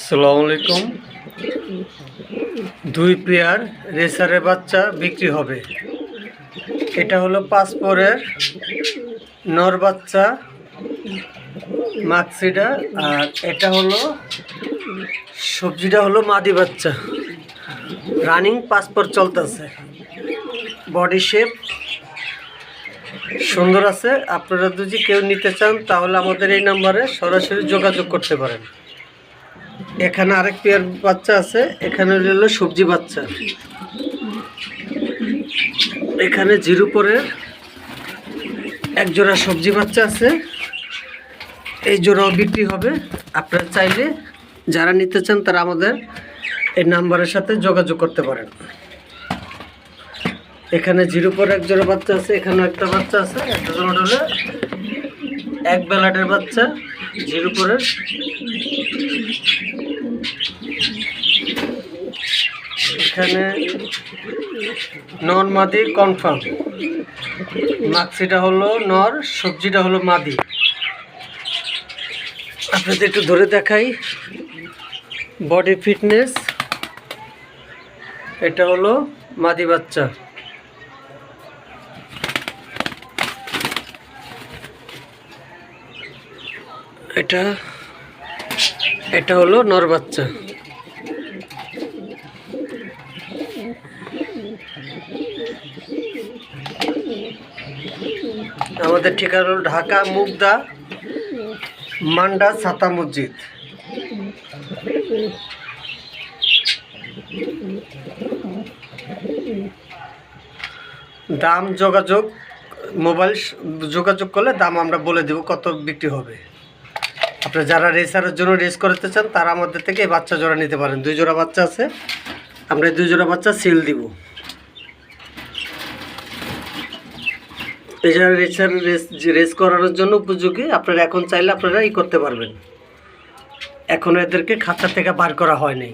আসসালামু আলাইকুম। দুই পেয়ার রেসারের বাচ্চা বিক্রি হবে। এটা হলো পাসপোরের নর বাচ্চা মাক্সিডা, আর এটা হলো সবজিটা হলো মাদি বাচ্চা। রানিং পাসপোর্ট চলতেছে, বডি শেপ সুন্দর আছে। আপনারা যদি কেউ নিতে চান তাহলে আমাদের এই নাম্বারে সরাসরি যোগাযোগ করতে পারেন। এখানে আরেক পেয়ার বাচ্চা আছে, এখানে হলো সবজি বাচ্চা। এখানে জিরো পরের এক জোড়া সবজি বাচ্চা আছে, এই জোড়াও বিক্রি হবে। আপনারা চাইলে যারা নিতে চান তারা আমাদের এই নাম্বারের সাথে যোগাযোগ করতে পারেন। এখানে জিরো পরে এক জোড়া বাচ্চা আছে, এখানেও একটা বাচ্চা আছে। একটা জোড়া হলে এক বেলাটের বাচ্চা জিরো পরের। এখানে নর মাদি কনফার্ম। মাক্সিটা হলো নর, সবজিটা হলো মাদি। আপনাদের একটু ধরে দেখাই বডি ফিটনেস। এটা হলো মাদি বাচ্চা। এটা হলো নর বাচ্চা। আমাদের ঠিকানা হল ঢাকা মুগদা মান্ডা ছাতা মসজিদ। দাম মোবাইল যোগাযোগ করলে দাম আমরা বলে দেব কত বিক্রি হবে। আপনারা যারা রেসারের জন্য রেস করতে চান তারা আমাদের থেকে এই বাচ্চা জোড়া নিতে পারেন। 2 জোড়া বাচ্চা আছে, আমরা এই 2 জোড়া বাচ্চা সেল দিব। এই যারা রেস করানোর জন্য উপযোগী, আপনারা এখন চাইলে আপনারা করতে পারবেন। এখনও এদেরকে খাঁচা থেকে বার করা হয়নি।